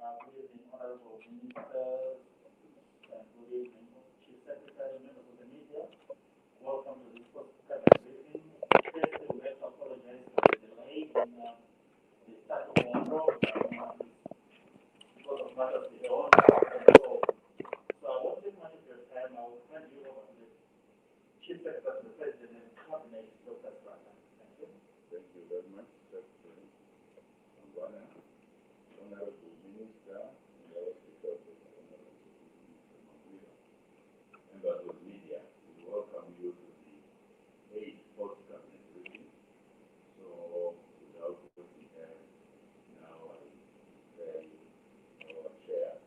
Good evening, Honorable Ministers, and good evening, Chief Secretary, members of the media. Welcome to this post-cabinet briefing. Firstly, we have to apologize for the delay in the start of our program because of matters beyond our control. So I won't take much of your time. I will hand you over to the Chief Secretary of the President and Cabinet, Dr. Strata. Thank you. Thank you very much, Secretary Mutsvangwa, Honorable Minister, and the Speaker of the Honorable Mr. Mutsvangwa, members of media, we welcome you to the 8th post-cabinet briefing. So, without putting now I say our chair.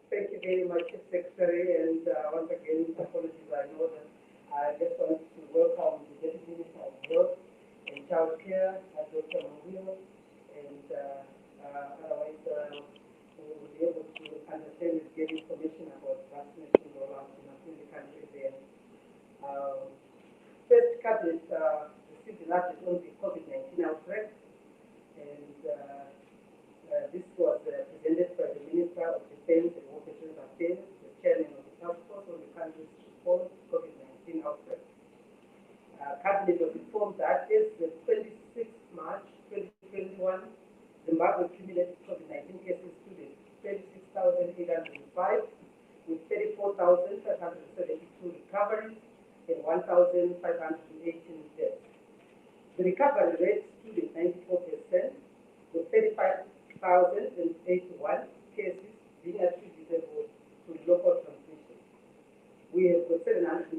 Thank you very much, Secretary, and once again, apologies. I know that I just want to welcome the Deputy Minister of Health and Child Care, Dr. Mutsvangwa, and otherwise we will be able to understand and get information about vaccination rollout in the country there. First cabinet received an update on the COVID-19 outbreak, and this was presented by the Minister of Defense and Operations Affairs, the Chairman of the Task Force on the country's response to COVID-19 outbreak. Cabinet was informed that as the 26th March 2021, Zimbabwe cumulative COVID-19 cases stood at 36,805, with 34,572 recoveries and 1,518 deaths. The recovery rate stood at 94%, with 35,081 cases being attributable to local transmission. We have got 715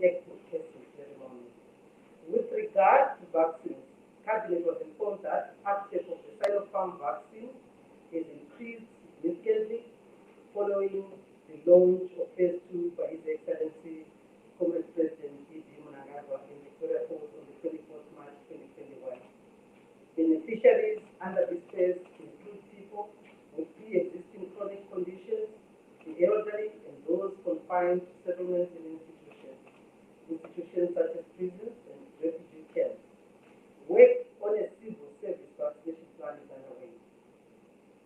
active cases at the moment. With regard to vaccines, Cabinet was informed that uptake of the Sinopharm vaccine has increased significantly following the launch of phase 2 by His Excellency Comrade President E.D. Mnangagwa in Victoria Falls on the 24th March 2021. Beneficiaries under this phase include people with pre-existing chronic conditions, the elderly, and those confined to settlements and institutions such as prisons and refugee camps. Work on a civil service vaccination plan is underway.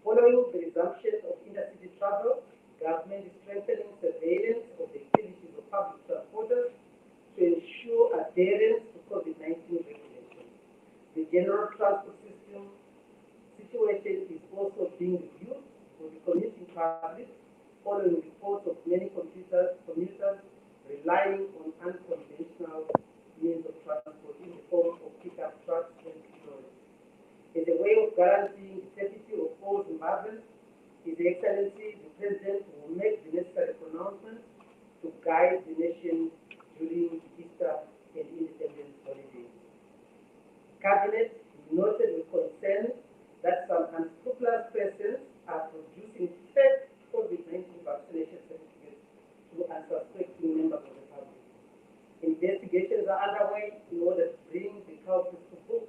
Following the resumption of intercity travel, government is strengthening surveillance of the activities of public transporters to ensure adherence to COVID-19 regulations. The general transport system situation is also being reviewed for the commuting public, following reports of many commuters relying on unconventional means of transport in the form of pickup trucks and lorries. As a way of guaranteeing the safety of all Zimbabweans, His Excellency the President will make the necessary pronouncements to guide the nation during Easter and Independence holidays. Cabinet noted with concern that some unscrupulous persons are producing fake COVID-19 vaccination certificates to unsuspecting members of the public. Investigations are underway in order to bring the culprits to book.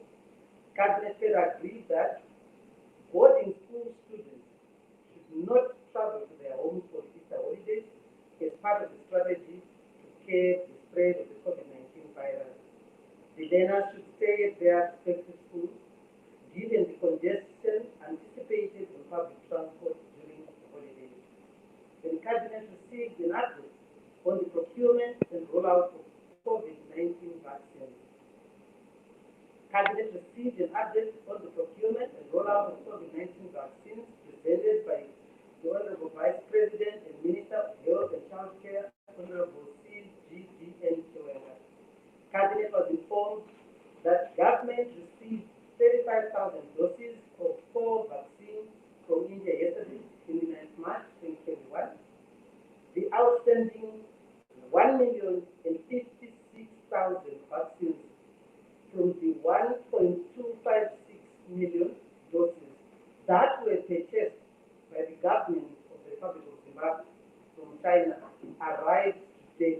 Cabinet agreed that boarding school students should not travel to their homes for the Easter holidays as part of the strategy to curb the spread of the COVID-19 virus. The learners should stay at their respective schools, given the congestion anticipated on public transport during the holidays. The Cabinet received an update on the procurement and rollout of COVID-19 vaccines. Cabinet received an update on the procurement and rollout of COVID-19 vaccines presented by the Honorable Vice President and Minister of Health and Child Care, Honorable C.G.D.N. Chiwenga. Cabinet was informed that government received 35,000 doses of 4 vaccines from India yesterday, 29th March 2021. The outstanding 1,056,000 vaccines from the 1.256 million doses that were purchased by the government of the Republic of Zimbabwe from China arrived today.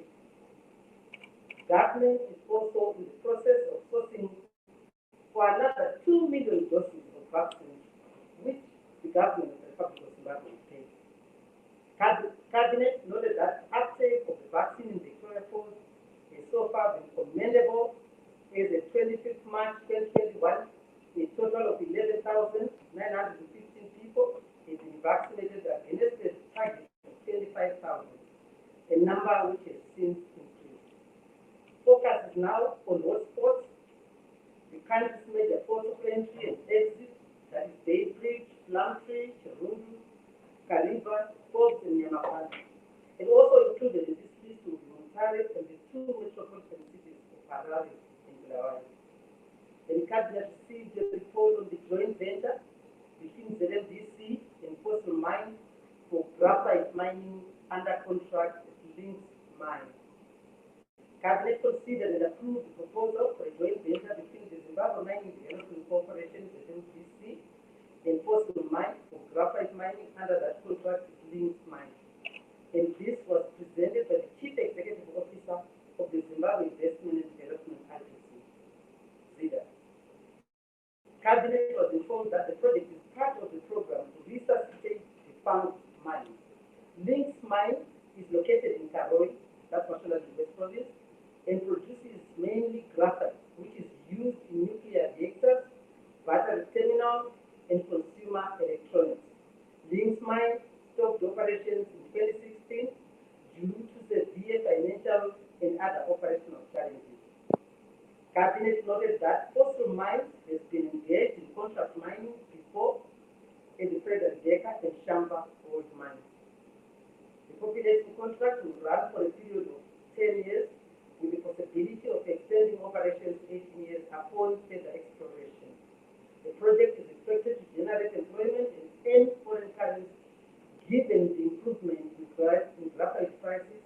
Government is also in the process of sourcing for another 2 million doses of vaccines, which the government of the Republic of Zimbabwe is paying. Cabinet noted that uptake of the vaccine in Victoria Falls has so far been commendable. As of 25th March 2021, a total total of 11,915 people have been vaccinated against a target of 25,000, a number which has since increased. Focus is now on hotspots, the country's major ports of entry and exit, that is Daybridge, Plumtree, Chirundu, Kariba, Forbes, and Nyamapani. And also included in this list will be Montare and the two metropolitan cities of Harare and Bulawayo. The Cabinet received a report on the joint venture between ZMDC and Fossil Mine for graphite mining under contract at Links Mine. Cabinet considered and approved the proposal for a joint venture between the Zimbabwe Mining Development Corporation, ZMDC, and Fossil Mine for graphite mining under that contract at Links Mine. And this was presented by the Chief Executive Officer of the Zimbabwe Investment and Development Agency, ZIDA. Cabinet was informed that the project is part of the program to resuscitate the defunct mine. Links Mine is located in Karoi, that's Mashonaland West Province, and produces mainly graphite, which is used in nuclear reactors, battery terminals, and consumer electronics. Links Mine stopped operations in 2016 due to severe financial and other operational challenges. Cabinet noted that Fossil Mines has been engaged in contract mining before in the Frederick Decker and Shamba gold mines. The population contract will run for a period of 10 years with the possibility of extending operations 18 years upon further exploration. The project is expected to generate employment and earn foreign currency given the improvement in graphite prices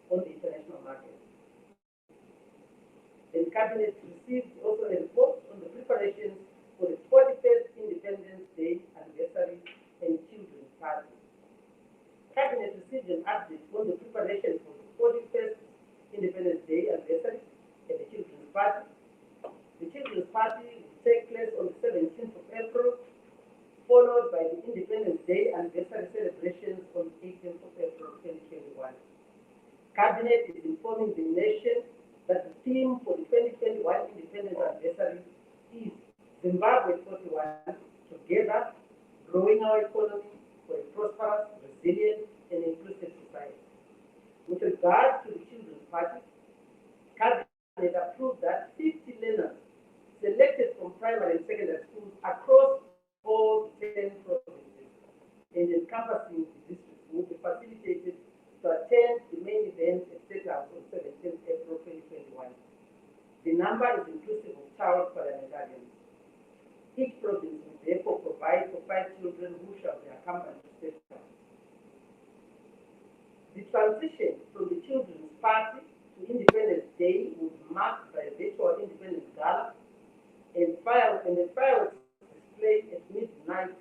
on the international market. The Cabinet received also a report on the preparations for the 41st Independence Day anniversary and Children's Party. Cabinet received an update on the preparations for the 41st Independence Day anniversary and the Children's Party. The Children's Party will take place on the 17th of April, followed by the Independence Day anniversary celebrations on the 18th of April 2021. Cabinet is informing the nation that the theme for the 2021 Independence Anniversary is Zimbabwe 41, Together, Growing Our Economy for a Prosperous, Resilient, and Inclusive Society. With regard to the Children's Party, Cabinet approved that 50 learners selected from primary and secondary schools across all 10 provinces and encompassing the districts will be facilitated to attend the main event at State House on 17th April 2021. The number is inclusive of child parliamentarians. Each province will therefore provide for 5 children who shall be accompanied to State House. The transition from the Children's Party to Independence Day will be marked by a virtual Independence Gala and the fireworks display at midnight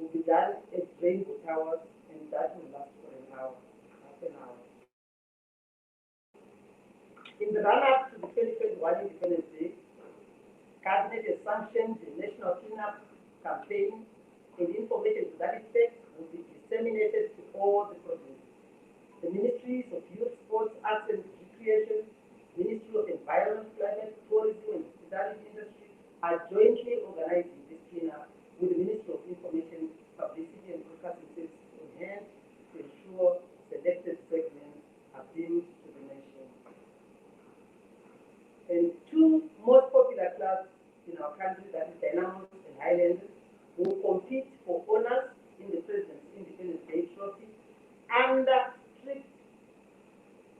will be done at Rainbow Towers, and that will last for an hour. In the run-up to the 2021 Independence Day, Cabinet has sanctioned the National Cleanup Campaign, and information to that effect will be disseminated to all the provinces. The Ministries of Youth, Sports, Arts and Recreation, Ministry of Environment, Climate, Tourism and Hospitality Industry are jointly organizing this cleanup with the Ministry of Information, Publicity and Broadcasting Services on hand to ensure selected segments are built to the nation. And 2 most popular clubs in our country, that is Dynamos and Highlanders, will compete for honors in the President's Independence Day Trophy under strict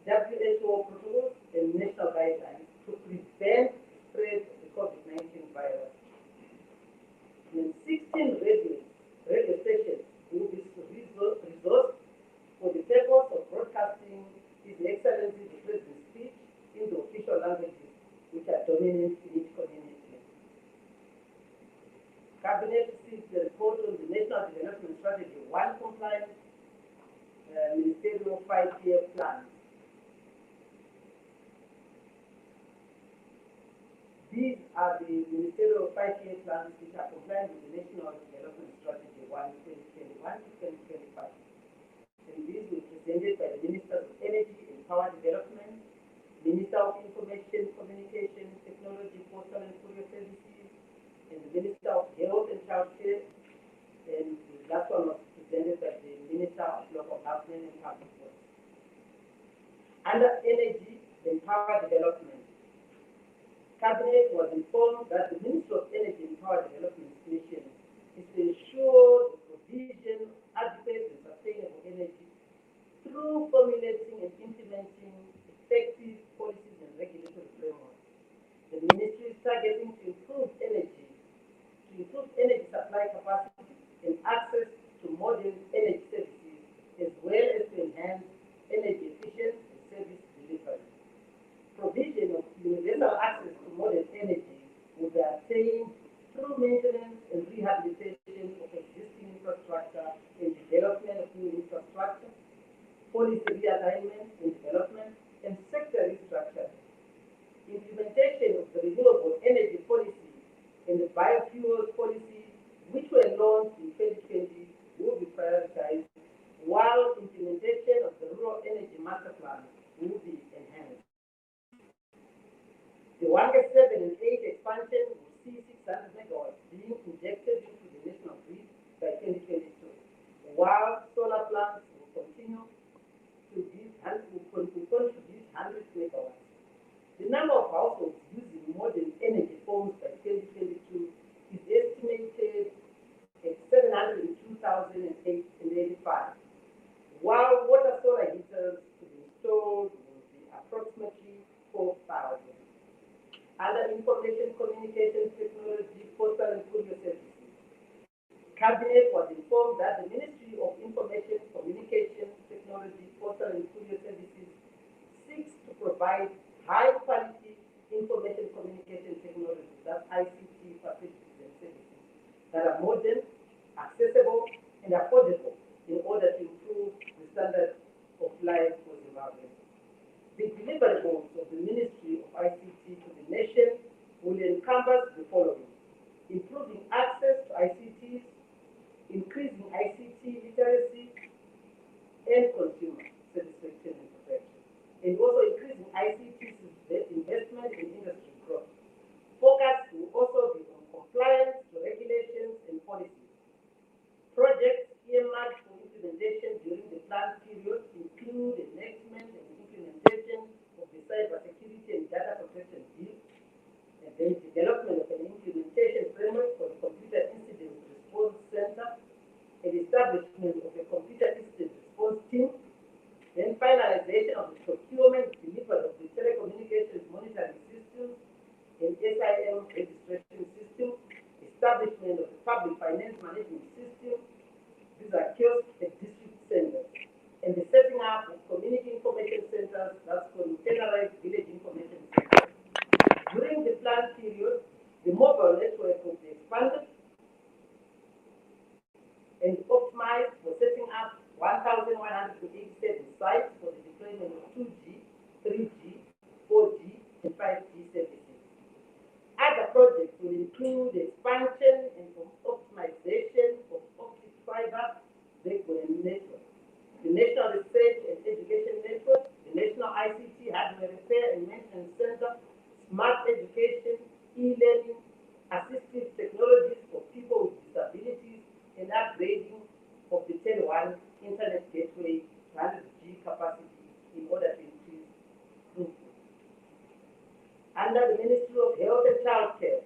WHO protocols and national guidelines to prevent the spread of the COVID-19 virus. And 16 radio stations will be resourced for the purpose of broadcasting His Excellency the President's speech in the official languages which are dominant in each community. Cabinet received the report on the National Development Strategy 1 compliance ministerial 5-year plan. These are the ministerial 5-year plans which are compliant with the National Development Strategy 1 2021 to 2025. And these were presented by the Ministers of Energy and Power Development, Minister of Information, Communication, Technology, Postal and Courier Services, and the Minister of That one was presented by the Minister of Local Government and Public Works. Under energy and power development, Cabinet was informed that the Ministry of Energy and Power Development's mission is to ensure the provision of adequate and sustainable energy through formulating and implementing effective policies and regulatory frameworks. The ministry is targeting to improve energy supply capacity and access to modern energy services, as well as to enhance energy efficiency and service delivery. Provision of universal access to modern energy will be attained through maintenance and rehabilitation of existing infrastructure and development of new infrastructure, policy realignment and development, and sector restructuring. Implementation of the renewable energy policy and the biofuels policy, which were launched in 2020, will be prioritized, while implementation of the rural energy master plan will be enhanced. The Wanga 7 and 8 expansion will see 600 megawatts being injected into the national grid by 2022, while solar plants will continue to contribute 100 megawatts. The number of households using modern energy forms by 2022 is estimated at 702,085, while water solar heaters to be installed will be approximately 4,000. Other information communications technology, postal and courier services. Cabinet was informed that the Ministry of Information Communications Technology, Postal and Courier Services seeks to provide high-quality information communication technologies, that's ICT facilities and services, that are modern, accessible, and affordable in order to improve the standard of life for Zimbabweans. The deliverables of the Ministry of ICT to the nation will encompass the following: improving access to ICTs, increasing ICT literacy and consumer satisfaction and protection, and also increasing ICT investment in industry growth. Focus will also be on compliance to regulations and policies. Projects earmarked for implementation during the planned period include enactment and implementation of the cybersecurity and data protection bill, and then development of an implementation framework for the Computer Incident Response Center, and establishment of a Computer Incident Response Team, then finalization of the procurement delivery of the telecommunications monitoring systems and SIM registration system, establishment of the public finance management system, these are kiosks at district centers, and the setting up of community information centers, that's containerized village information centers. During the planned period, the mobile network will be expanded and optimized for setting up 1,187 sites for the deployment of 2G, 3G, 4G, and 5G services. Other projects will include the expansion and optimization of optic fiber backbone network, the National Research and Education Network, the National ICT Hardware Repair and Maintenance Center, smart education, e-learning, assistive technologies for people with disabilities, and upgrading of the 10.1 internet gateway to 100G capacity in order to increase throughput. Under the Ministry of Health and Childcare,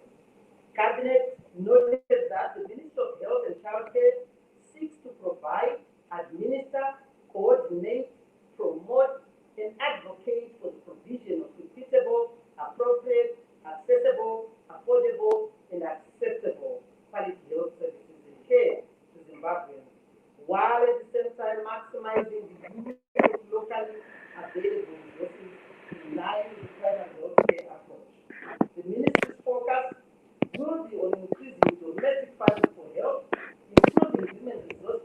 Cabinet noted that the Ministry of Health and Childcare seeks to provide, administer, coordinate, promote, and advocate